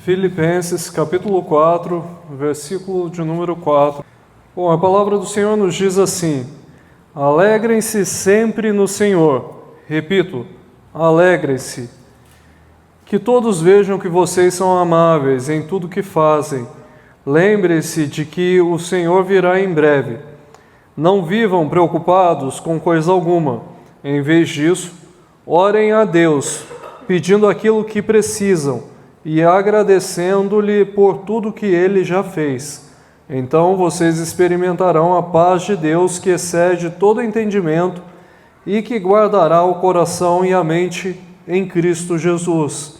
Filipenses, capítulo 4, versículo de número 4. Bom, a palavra do Senhor nos diz assim: alegrem-se sempre no Senhor. Repito, alegrem-se. Que todos vejam que vocês são amáveis em tudo que fazem. Lembrem-se de que o Senhor virá em breve. Não vivam preocupados com coisa alguma. Em vez disso, orem a Deus, pedindo aquilo que precisam e agradecendo-lhe por tudo que Ele já fez. Então vocês experimentarão a paz de Deus que excede todo entendimento e que guardará o coração e a mente em Cristo Jesus.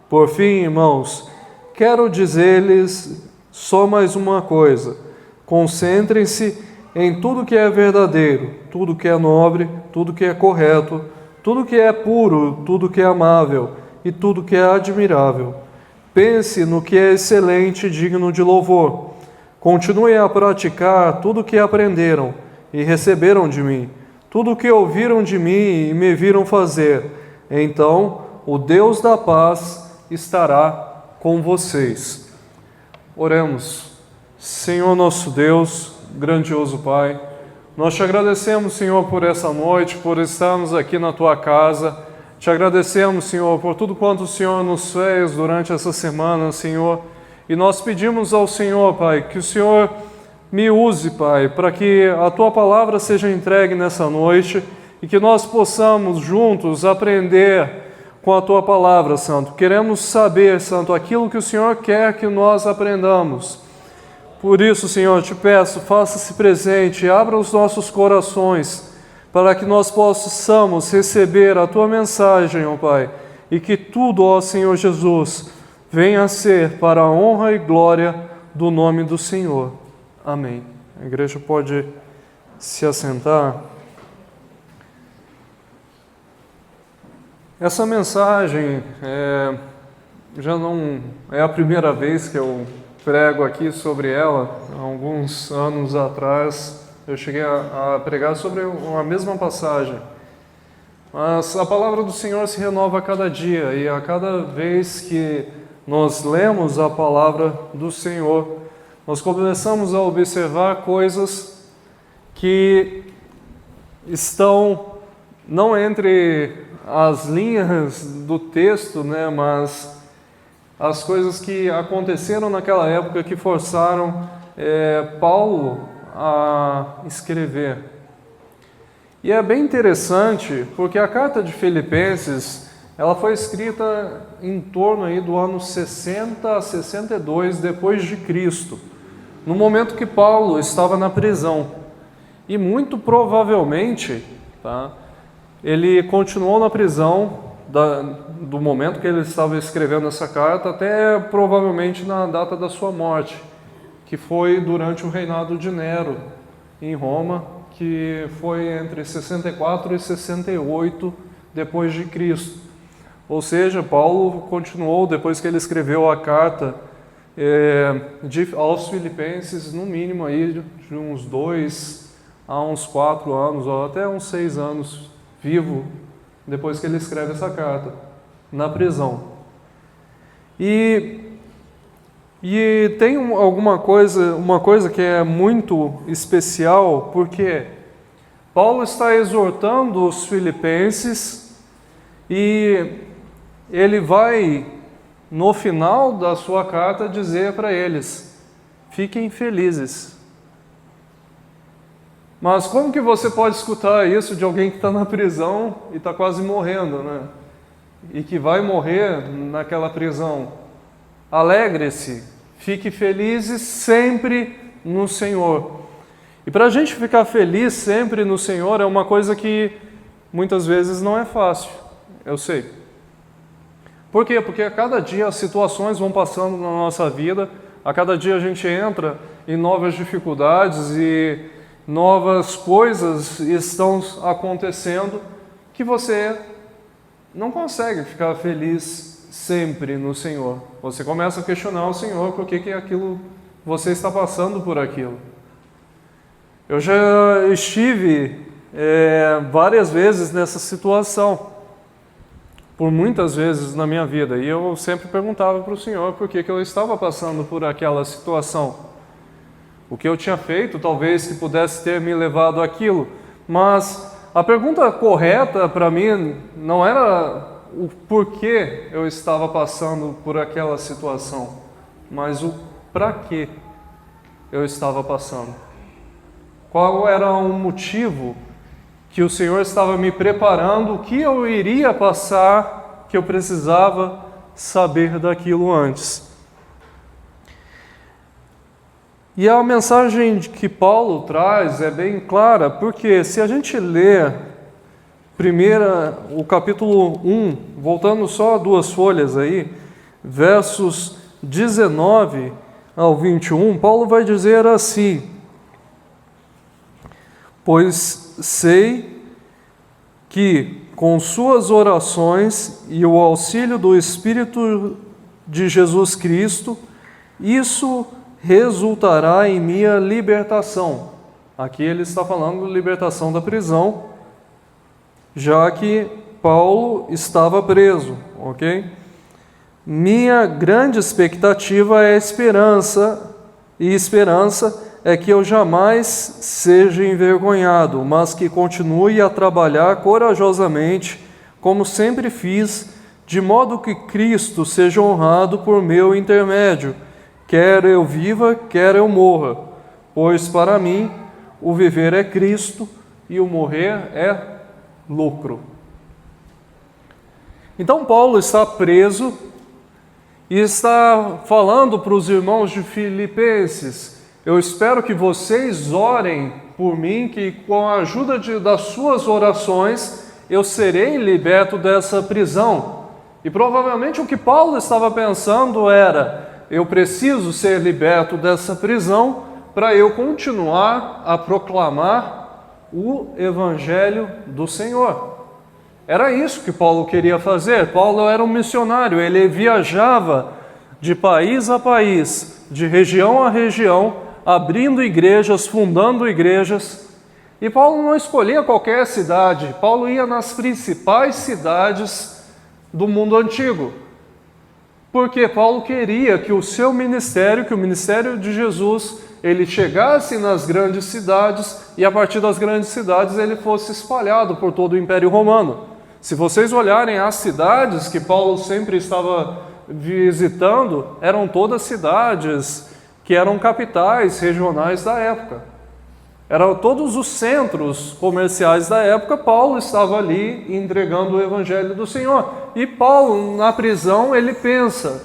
Por fim, irmãos, quero dizer-lhes só mais uma coisa: concentrem-se em tudo que é verdadeiro, tudo que é nobre, tudo que é correto, tudo que é puro, tudo que é amável e tudo que é admirável. Pense no que é excelente e digno de louvor. Continuem a praticar tudo o que aprenderam e receberam de mim, tudo o que ouviram de mim e me viram fazer. Então, o Deus da paz estará com vocês. Oremos. Senhor nosso Deus, grandioso Pai, nós te agradecemos, Senhor, por essa noite, por estarmos aqui na Tua casa. Te agradecemos, Senhor, por tudo quanto o Senhor nos fez durante essa semana, Senhor. E nós pedimos ao Senhor, Pai, que o Senhor me use, Pai, para que a Tua palavra seja entregue nessa noite e que nós possamos juntos aprender com a Tua palavra, Santo. Queremos saber, Santo, aquilo que o Senhor quer que nós aprendamos. Por isso, Senhor, eu te peço, faça-se presente, abra os nossos corações para que nós possamos receber a Tua mensagem, ó Pai, e que tudo, ó Senhor Jesus, venha a ser para a honra e glória do nome do Senhor. Amém. A igreja pode se assentar. Essa mensagem já não é a primeira vez que eu prego aqui sobre ela. Há alguns anos atrás eu cheguei a pregar sobre a mesma passagem. Mas a palavra do Senhor se renova a cada dia e a cada vez que nós lemos a palavra do Senhor, nós começamos a observar coisas que estão não entre as linhas do texto, né, mas as coisas que aconteceram naquela época que forçaram Paulo a escrever. E é bem interessante porque a carta de Filipenses ela foi escrita em torno aí do ano 60 a 62 depois de Cristo, no momento que Paulo estava na prisão. E muito provavelmente, ele continuou na prisão do momento que ele estava escrevendo essa carta até provavelmente na data da sua morte, que foi durante o reinado de Nero em Roma, que foi entre 64 e 68 depois de Cristo. Ou seja, Paulo continuou, depois que ele escreveu a carta aos Filipenses, no mínimo aí de uns 2 a uns 4 anos, ou até uns 6 anos vivo, depois que ele escreve essa carta, na prisão. E tem uma coisa que é muito especial, porque Paulo está exortando os filipenses e ele vai, no final da sua carta, dizer para eles: fiquem felizes. Mas como que você pode escutar isso de alguém que está na prisão e está quase morrendo, né? E que vai morrer naquela prisão? Alegre-se, fique felizes sempre no Senhor. E para a gente ficar feliz sempre no Senhor é uma coisa que muitas vezes não é fácil, eu sei. Por quê? Porque a cada dia as situações vão passando na nossa vida, a cada dia a gente entra em novas dificuldades e novas coisas estão acontecendo que você não consegue ficar feliz sempre no Senhor. Você começa a questionar o Senhor por que aquilo você está passando por aquilo. Eu já estive várias vezes nessa situação. por muitas vezes na minha vida, e eu sempre perguntava para o Senhor por que eu estava passando por aquela situação. O que eu tinha feito, talvez, que pudesse ter me levado àquilo. Mas a pergunta correta para mim não era o porquê eu estava passando por aquela situação, mas o para que eu estava passando. Qual era o motivo que o Senhor estava me preparando, o que eu iria passar, que eu precisava saber daquilo antes. E a mensagem que Paulo traz é bem clara, porque se a gente ler o capítulo 1, voltando só 2 folhas aí, versos 19 ao 21, Paulo vai dizer assim: pois sei que com suas orações e o auxílio do Espírito de Jesus Cristo, isso resultará em minha libertação. Aqui ele está falando de libertação da prisão, já que Paulo estava preso, ok? Minha grande expectativa é esperança, e esperança é que eu jamais seja envergonhado, mas que continue a trabalhar corajosamente, como sempre fiz, de modo que Cristo seja honrado por meu intermédio, quer eu viva, quer eu morra, pois para mim o viver é Cristo e o morrer é lucro. Então Paulo está preso e está falando para os irmãos de Filipenses: eu espero que vocês orem por mim, que com a ajuda das suas orações eu serei liberto dessa prisão. E provavelmente o que Paulo estava pensando era: eu preciso ser liberto dessa prisão para eu continuar a proclamar o Evangelho do Senhor. Era isso que Paulo queria fazer. Paulo era um missionário, ele viajava de país a país, de região a região, abrindo igrejas, fundando igrejas. E Paulo não escolhia qualquer cidade, Paulo ia nas principais cidades do mundo antigo. Porque Paulo queria que o seu ministério, que o ministério de Jesus, ele chegasse nas grandes cidades e a partir das grandes cidades ele fosse espalhado por todo o Império Romano. Se vocês olharem as cidades que Paulo sempre estava visitando, eram todas cidades que eram capitais regionais da época. Eram todos os centros comerciais da época. Paulo estava ali entregando o Evangelho do Senhor. E Paulo, na prisão, ele pensa: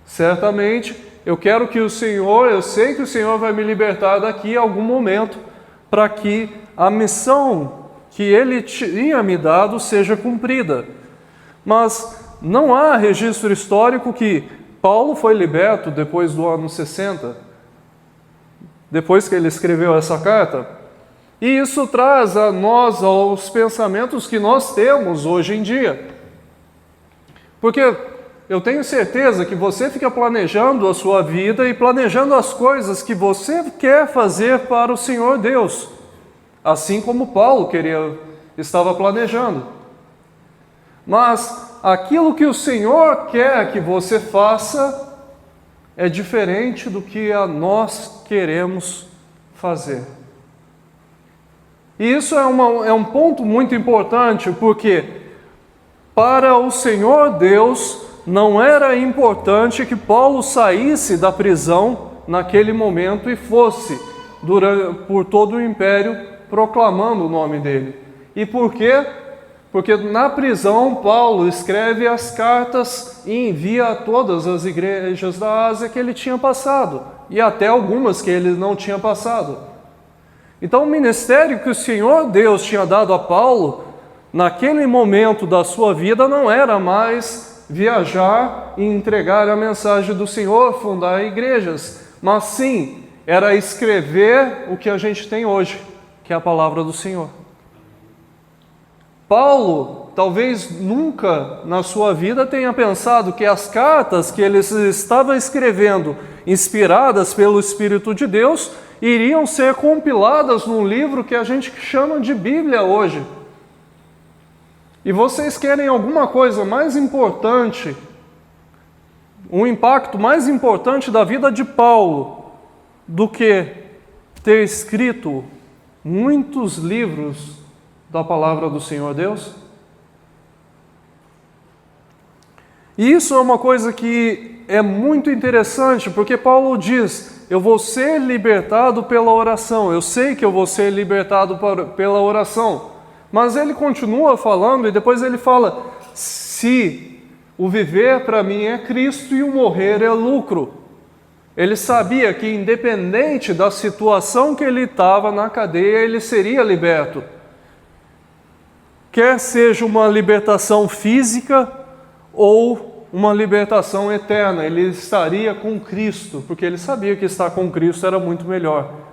certamente, eu quero que o Senhor, eu sei que o Senhor vai me libertar daqui a algum momento, para que a missão que Ele tinha me dado seja cumprida. Mas não há registro histórico que Paulo foi liberto depois do ano 60, depois que ele escreveu essa carta. E isso traz a nós aos pensamentos que nós temos hoje em dia. Porque eu tenho certeza que você fica planejando a sua vida e planejando as coisas que você quer fazer para o Senhor Deus, assim como Paulo estava planejando. Mas aquilo que o Senhor quer que você faça é diferente do que nós queremos fazer. E isso é um ponto muito importante, porque para o Senhor Deus não era importante que Paulo saísse da prisão naquele momento e fosse por todo o império proclamando o nome dele. E por quê? Porque na prisão Paulo escreve as cartas e envia a todas as igrejas da Ásia que ele tinha passado, e até algumas que ele não tinha passado. Então o ministério que o Senhor Deus tinha dado a Paulo, naquele momento da sua vida, não era mais viajar e entregar a mensagem do Senhor, fundar igrejas, mas sim, era escrever o que a gente tem hoje, que é a palavra do Senhor. Paulo, talvez nunca na sua vida tenha pensado que as cartas que ele estava escrevendo, inspiradas pelo Espírito de Deus, iriam ser compiladas num livro que a gente chama de Bíblia hoje. E vocês querem alguma coisa mais importante, um impacto mais importante da vida de Paulo do que ter escrito muitos livros da palavra do Senhor Deus? E isso é uma coisa que é muito interessante, porque Paulo diz: eu vou ser libertado pela oração, eu sei que eu vou ser libertado pela oração. Mas ele continua falando e depois ele fala: se o viver para mim é Cristo e o morrer é lucro. Ele sabia que independente da situação que ele estava na cadeia, ele seria liberto. Quer seja uma libertação física ou uma libertação eterna, ele estaria com Cristo, porque ele sabia que estar com Cristo era muito melhor.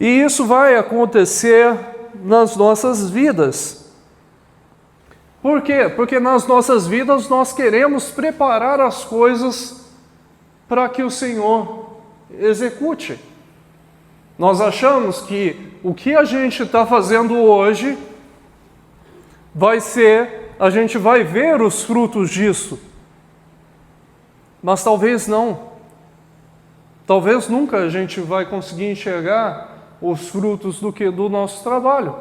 E isso vai acontecer nas nossas vidas. Por quê? Porque nas nossas vidas nós queremos preparar as coisas para que o Senhor execute. Nós achamos que o que a gente está fazendo hoje a gente vai ver os frutos disso. Mas talvez não. Talvez nunca a gente vai conseguir enxergar os frutos do nosso trabalho.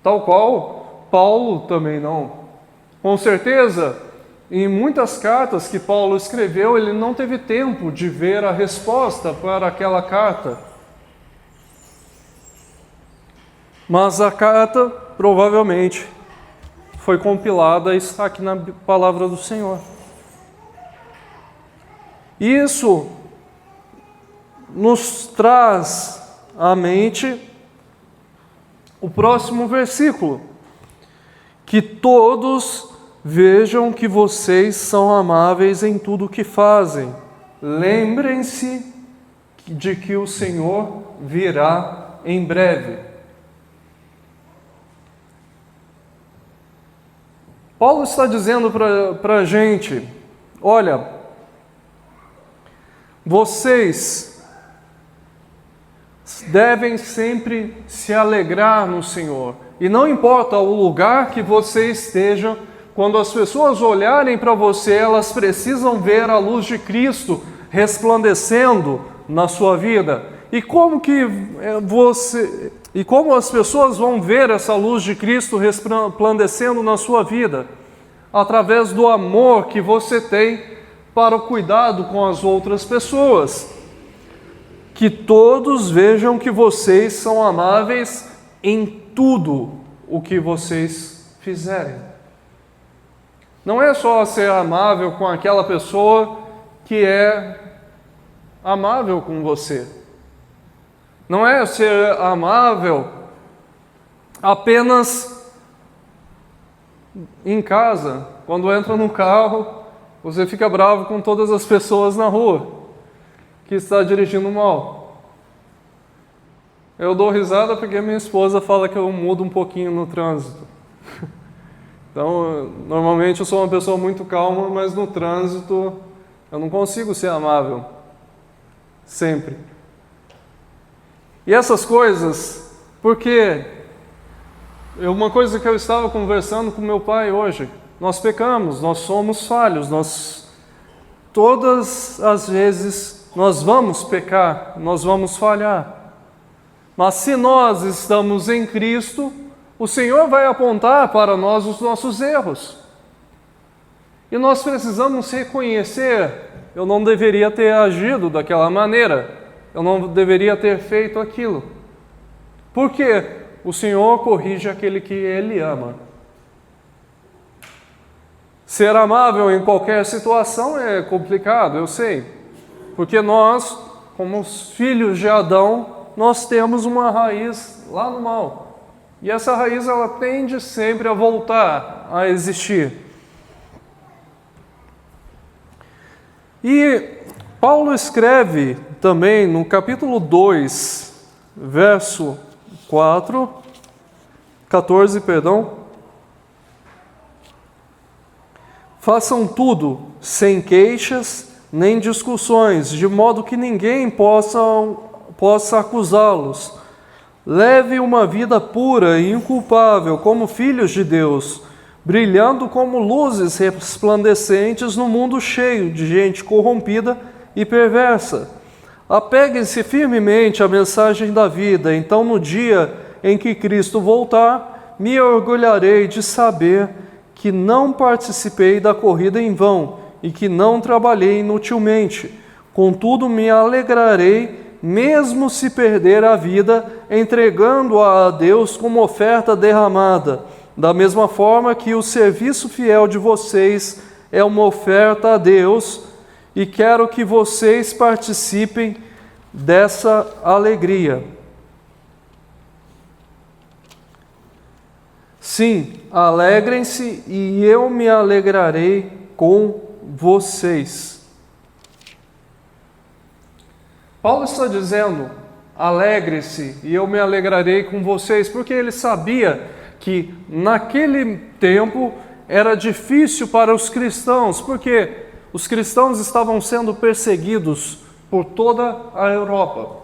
Tal qual Paulo também não. Com certeza, em muitas cartas que Paulo escreveu, ele não teve tempo de ver a resposta para aquela carta. Mas a carta, provavelmente, foi compilada e está aqui na palavra do Senhor. Isso nos traz à mente o próximo versículo: que todos vejam que vocês são amáveis em tudo o que fazem. Lembrem-se de que o Senhor virá em breve. Paulo está dizendo para a gente: olha, vocês devem sempre se alegrar no Senhor. E não importa o lugar que você esteja, quando as pessoas olharem para você, elas precisam ver a luz de Cristo resplandecendo na sua vida. E como as pessoas vão ver essa luz de Cristo resplandecendo na sua vida? Através do amor que você tem para o cuidado com as outras pessoas. Que todos vejam que vocês são amáveis em tudo o que vocês fizerem. Não é só ser amável com aquela pessoa que é amável com você. Não é ser amável apenas em casa. Quando entra no carro, você fica bravo com todas as pessoas na rua que está dirigindo mal. Eu dou risada porque minha esposa fala que eu mudo um pouquinho no trânsito. Então, normalmente eu sou uma pessoa muito calma, mas no trânsito eu não consigo ser amável. Sempre. E essas coisas, porque uma coisa que eu estava conversando com meu pai hoje: nós pecamos, nós somos falhos, todas as vezes nós vamos pecar, nós vamos falhar. Mas se nós estamos em Cristo, o Senhor vai apontar para nós os nossos erros. E nós precisamos reconhecer: eu não deveria ter agido daquela maneira. Eu não deveria ter feito aquilo. Porque o Senhor corrige aquele que Ele ama. Ser amável em qualquer situação é complicado, eu sei. Porque nós, como os filhos de Adão, nós temos uma raiz lá no mal. E essa raiz, ela tende sempre a voltar a existir. E Paulo escreve também no capítulo 2, verso 14, façam tudo sem queixas nem discussões, de modo que ninguém possa acusá-los. Leve uma vida pura e inculpável como filhos de Deus, brilhando como luzes resplandecentes no mundo cheio de gente corrompida e perversa. Apeguem-se firmemente à mensagem da vida, então no dia em que Cristo voltar, me orgulharei de saber que não participei da corrida em vão e que não trabalhei inutilmente. Contudo, me alegrarei, mesmo se perder a vida, entregando-a a Deus como oferta derramada, da mesma forma que o serviço fiel de vocês é uma oferta a Deus, e quero que vocês participem dessa alegria. Sim, alegrem-se e eu me alegrarei com vocês. Paulo está dizendo, alegre-se e eu me alegrarei com vocês, porque ele sabia que naquele tempo era difícil para os cristãos, porque os cristãos estavam sendo perseguidos por toda a Europa.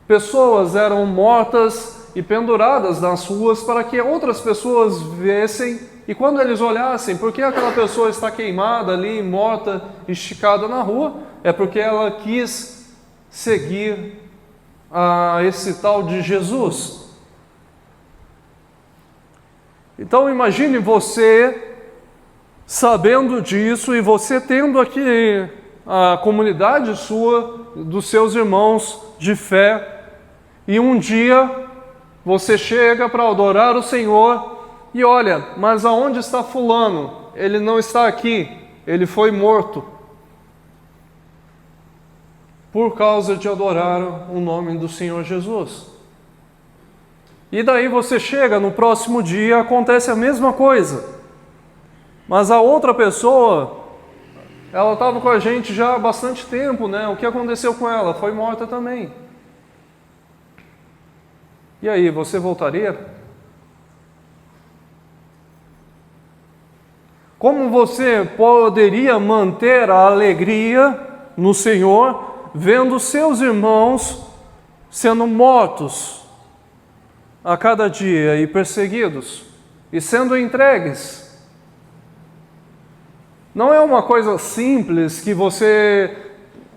Pessoas eram mortas e penduradas nas ruas para que outras pessoas vissem, e quando eles olhassem, por que aquela pessoa está queimada ali, morta, esticada na rua? É porque ela quis seguir a esse tal de Jesus. Então imagine você sabendo disso e você tendo aqui a comunidade sua, dos seus irmãos de fé, e um dia você chega para adorar o Senhor e olha, mas aonde está fulano? Ele não está aqui, ele foi morto. Por causa de adorar o nome do Senhor Jesus. E daí você chega no próximo dia, acontece a mesma coisa. Mas a outra pessoa, ela estava com a gente já há bastante tempo, né? O que aconteceu com ela? Foi morta também. E aí, você voltaria? Como você poderia manter a alegria no Senhor, vendo seus irmãos sendo mortos a cada dia e perseguidos e sendo entregues? Não é uma coisa simples que você...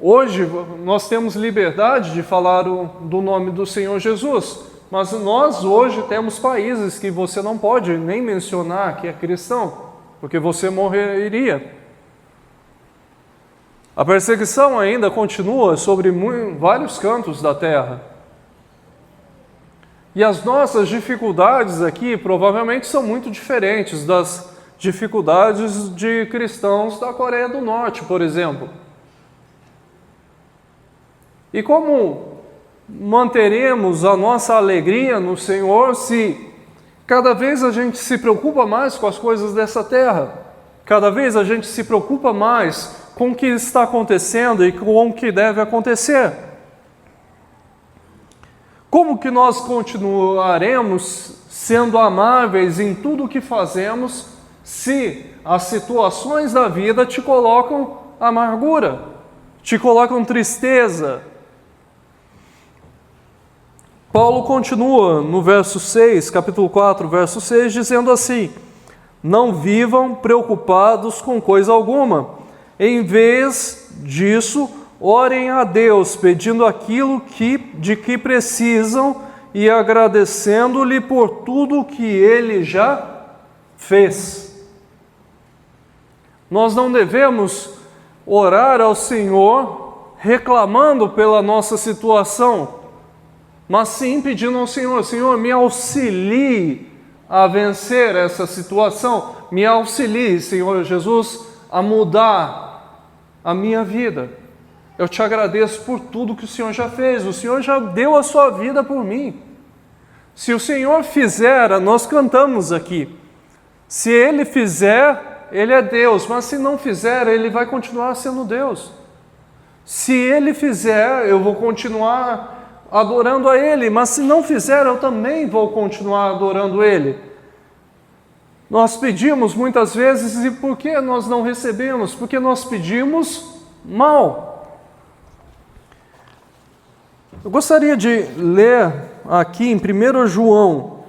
Hoje nós temos liberdade de falar do nome do Senhor Jesus, mas nós hoje temos países que você não pode nem mencionar que é cristão, porque você morreria. A perseguição ainda continua sobre vários cantos da terra. E as nossas dificuldades aqui provavelmente são muito diferentes das dificuldades de cristãos da Coreia do Norte, por exemplo. E como manteremos a nossa alegria no Senhor se cada vez a gente se preocupa mais com as coisas dessa terra? Cada vez a gente se preocupa mais com o que está acontecendo e com o que deve acontecer. Como que nós continuaremos sendo amáveis em tudo o que fazemos se as situações da vida te colocam amargura, te colocam tristeza? Paulo continua no verso 6, capítulo 4, verso 6, dizendo assim: não vivam preocupados com coisa alguma. Em vez disso, orem a Deus, pedindo aquilo de que precisam e agradecendo-lhe por tudo o que Ele já fez. Nós não devemos orar ao Senhor reclamando pela nossa situação, mas sim pedindo ao Senhor: Senhor, me auxilie a vencer essa situação, me auxilie, Senhor Jesus, a mudar a minha vida. Eu te agradeço por tudo que o Senhor já fez, o Senhor já deu a sua vida por mim. Se o Senhor fizer, nós cantamos aqui, se Ele fizer, Ele é Deus, mas se não fizer, Ele vai continuar sendo Deus. Se Ele fizer, eu vou continuar adorando a Ele, mas se não fizer, eu também vou continuar adorando Ele. Nós pedimos muitas vezes, e por que nós não recebemos? Porque nós pedimos mal. Eu gostaria de ler aqui em 1 João,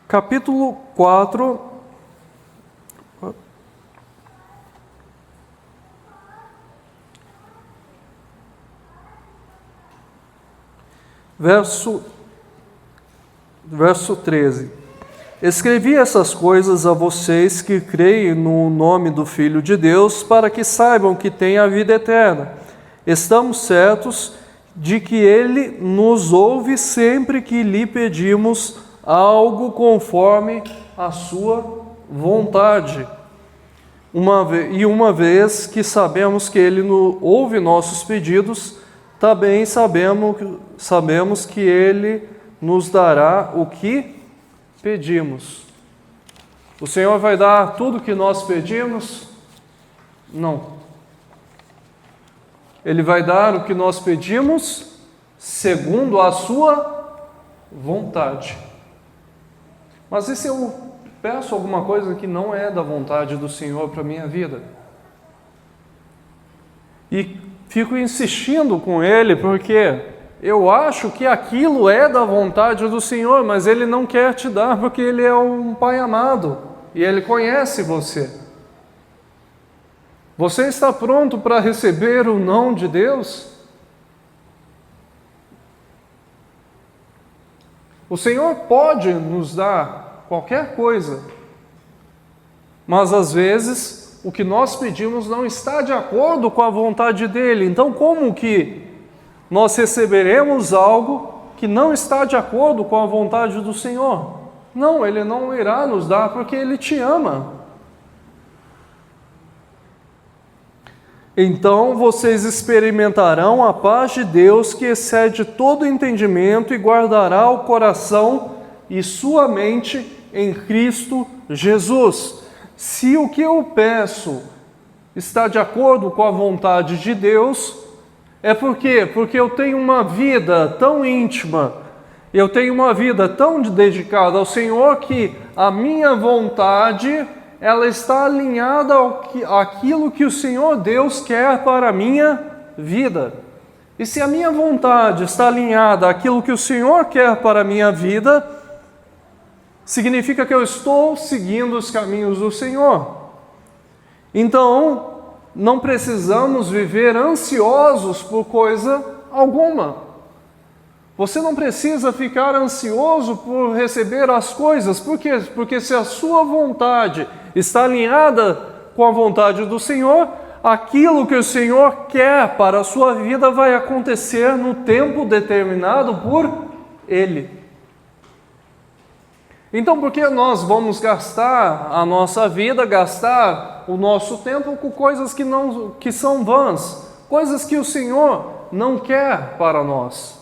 capítulo 4, verso 13. Escrevi essas coisas a vocês que creem no nome do Filho de Deus, para que saibam que têm a vida eterna. Estamos certos de que Ele nos ouve sempre que lhe pedimos algo conforme a sua vontade. Uma vez que sabemos que Ele ouve nossos pedidos, também sabemos que Ele nos dará o que pedimos. O Senhor vai dar tudo o que nós pedimos? Não. Ele vai dar o que nós pedimos segundo a sua vontade. Mas e se eu peço alguma coisa que não é da vontade do Senhor para a minha vida? E fico insistindo com Ele porque eu acho que aquilo é da vontade do Senhor, mas Ele não quer te dar porque Ele é um Pai amado e Ele conhece você. Você está pronto para receber o não de Deus? O Senhor pode nos dar qualquer coisa, mas às vezes o que nós pedimos não está de acordo com a vontade dEle. Então como que nós receberemos algo que não está de acordo com a vontade do Senhor? Não, Ele não irá nos dar porque Ele te ama. Então vocês experimentarão a paz de Deus que excede todo entendimento e guardará o coração e sua mente em Cristo Jesus. Se o que eu peço está de acordo com a vontade de Deus, é por quê? Porque eu tenho uma vida tão íntima, eu tenho uma vida tão dedicada ao Senhor que a minha vontade ela está alinhada àquilo que o Senhor Deus quer para a minha vida. E se a minha vontade está alinhada àquilo que o Senhor quer para a minha vida, significa que eu estou seguindo os caminhos do Senhor. Então, não precisamos viver ansiosos por coisa alguma. Você não precisa ficar ansioso por receber as coisas. Por quê? Porque se a sua vontade está alinhada com a vontade do Senhor, aquilo que o Senhor quer para a sua vida vai acontecer no tempo determinado por Ele. Então, por que nós vamos gastar a nossa vida, gastar o nosso tempo com coisas que são vãs, coisas que o Senhor não quer para nós?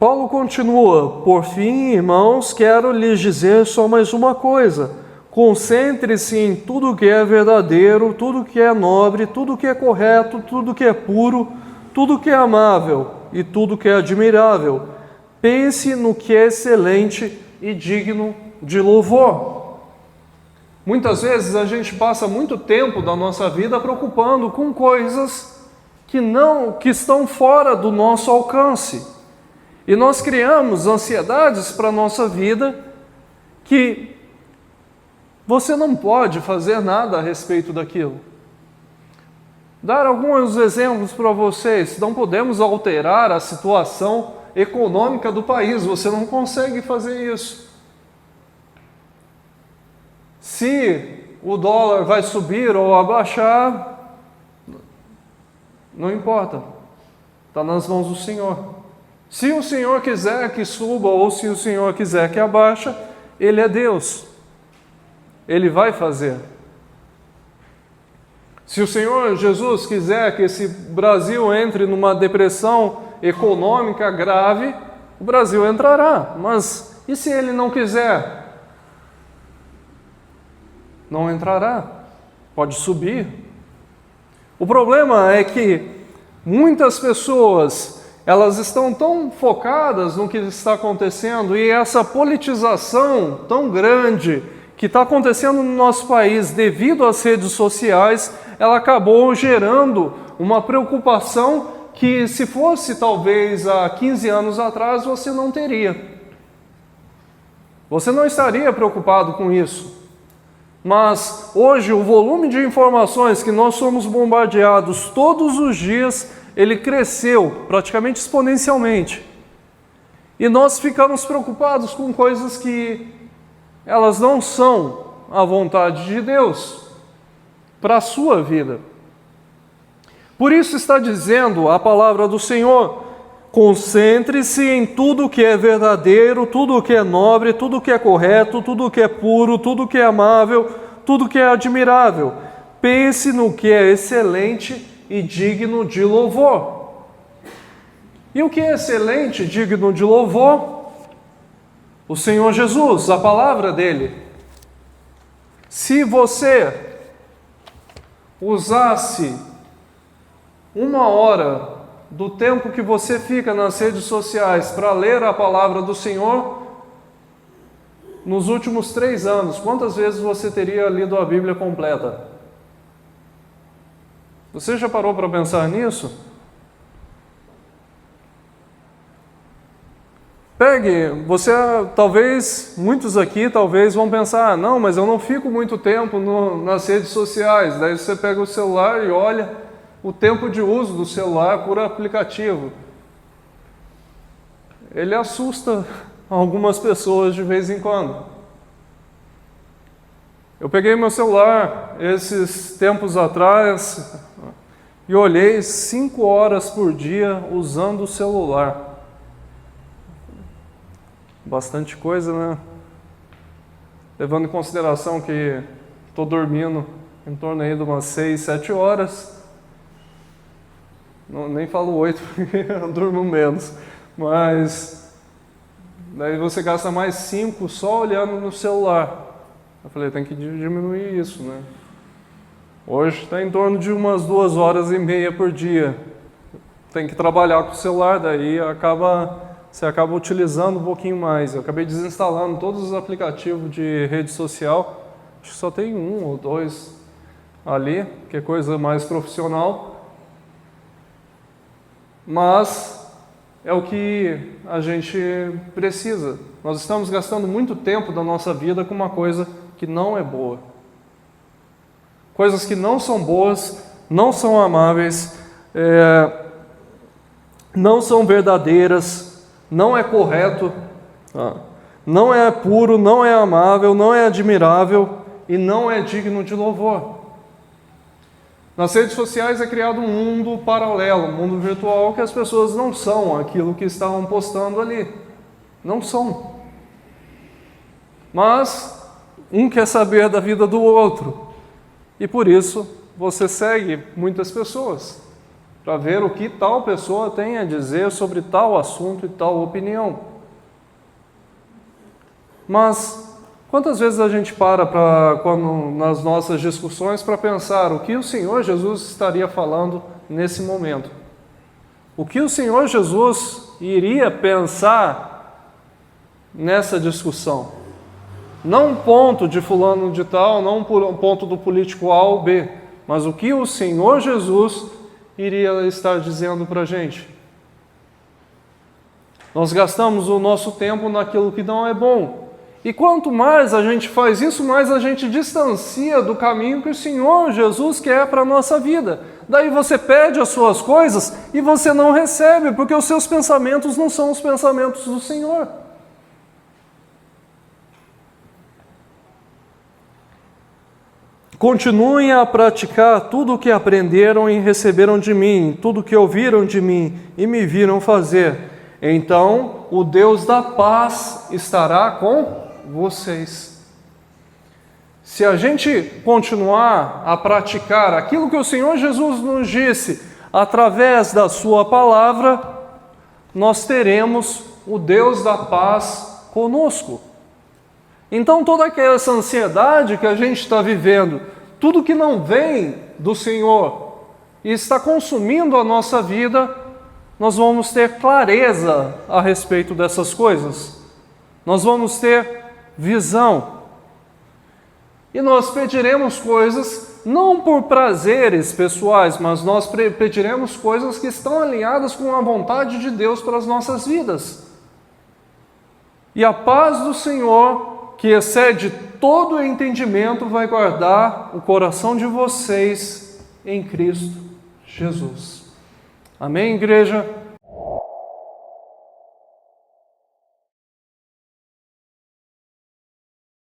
Paulo continua: por fim, irmãos, quero lhes dizer só mais uma coisa. Concentre-se em tudo que é verdadeiro, tudo que é nobre, tudo que é correto, tudo que é puro, tudo que é amável e tudo que é admirável. Pense no que é excelente e digno de louvor. Muitas vezes a gente passa muito tempo da nossa vida preocupando com coisas que estão fora do nosso alcance. E nós criamos ansiedades para a nossa vida que você não pode fazer nada a respeito daquilo. Dar alguns exemplos para vocês. Não podemos alterar a situação econômica do país. Você não consegue fazer isso. Se o dólar vai subir ou abaixar, não importa. Está nas mãos do Senhor. Se o Senhor quiser que suba ou se o Senhor quiser que abaixe, Ele é Deus. Ele vai fazer. Se o Senhor Jesus quiser que esse Brasil entre numa depressão econômica grave, o Brasil entrará. Mas e se Ele não quiser? Não entrará. Pode subir. O problema é que muitas pessoas elas estão tão focadas no que está acontecendo e essa politização tão grande que está acontecendo no nosso país devido às redes sociais, ela acabou gerando uma preocupação que, se fosse talvez há 15 anos atrás, você não teria. Você não estaria preocupado com isso. Mas hoje o volume de informações que nós somos bombardeados todos os dias, ele cresceu praticamente exponencialmente. E nós ficamos preocupados com coisas que elas não são a vontade de Deus para a sua vida. Por isso está dizendo a palavra do Senhor: concentre-se em tudo que é verdadeiro, tudo que é nobre, tudo que é correto, tudo que é puro, tudo que é amável, tudo que é admirável. Pense no que é excelente e digno de louvor. E o que é excelente e digno de louvor? O Senhor Jesus, a palavra dele. Se você usasse 1 hora do tempo que você fica nas redes sociais para ler a palavra do Senhor, nos últimos 3 anos, quantas vezes você teria lido a Bíblia completa? Você já parou para pensar nisso? Talvez, muitos aqui talvez vão pensar, não, mas eu não fico muito tempo nas redes sociais. Daí você pega o celular e olha o tempo de uso do celular por aplicativo. Ele assusta algumas pessoas de vez em quando. Eu peguei meu celular esses tempos atrás e olhei 5 horas por dia usando o celular. Bastante coisa, né? Levando em consideração que estou dormindo em torno aí de umas 6, 7 horas. Não, nem falo 8, porque eu durmo menos. Mas daí você gasta mais 5 só olhando no celular. Eu falei, tem que diminuir isso, né? Hoje está em torno de umas 2h30 por dia. Tem que trabalhar com o celular, daí você acaba utilizando um pouquinho mais. Eu acabei desinstalando todos os aplicativos de rede social. Acho que só tem 1 ou 2 ali, que é coisa mais profissional. Mas é o que a gente precisa. Nós estamos gastando muito tempo da nossa vida com uma coisa que não é boa. Coisas que não são boas, não são amáveis, não são verdadeiras, não é correto, não é puro, não é amável, não é admirável e não é digno de louvor. Nas redes sociais é criado um mundo paralelo, um mundo virtual, que as pessoas não são aquilo que estavam postando ali. Não são. Mas um quer saber da vida do outro. E por isso você segue muitas pessoas para ver o que tal pessoa tem a dizer sobre tal assunto e tal opinião. Mas quantas vezes a gente nas nossas discussões para pensar o que o Senhor Jesus estaria falando nesse momento? O que o Senhor Jesus iria pensar nessa discussão? Não um ponto de fulano de tal, não um ponto do político A ou B, mas o que o Senhor Jesus iria estar dizendo para a gente. Nós gastamos o nosso tempo naquilo que não é bom. E quanto mais a gente faz isso, mais a gente distancia do caminho que o Senhor Jesus quer para a nossa vida. Daí você pede as suas coisas e você não recebe, porque os seus pensamentos não são os pensamentos do Senhor. Continuem a praticar tudo o que aprenderam e receberam de mim, tudo o que ouviram de mim e me viram fazer. Então, o Deus da paz estará com vocês. Se a gente continuar a praticar aquilo que o Senhor Jesus nos disse através da sua palavra, nós teremos o Deus da paz conosco. Então toda essa ansiedade que a gente está vivendo, tudo que não vem do Senhor e está consumindo a nossa vida, nós vamos ter clareza a respeito dessas coisas. Nós vamos ter visão. E nós pediremos coisas não por prazeres pessoais, mas nós pediremos coisas que estão alinhadas com a vontade de Deus para as nossas vidas. E a paz do Senhor, que excede todo o entendimento, vai guardar o coração de vocês em Cristo Jesus. Amém, igreja?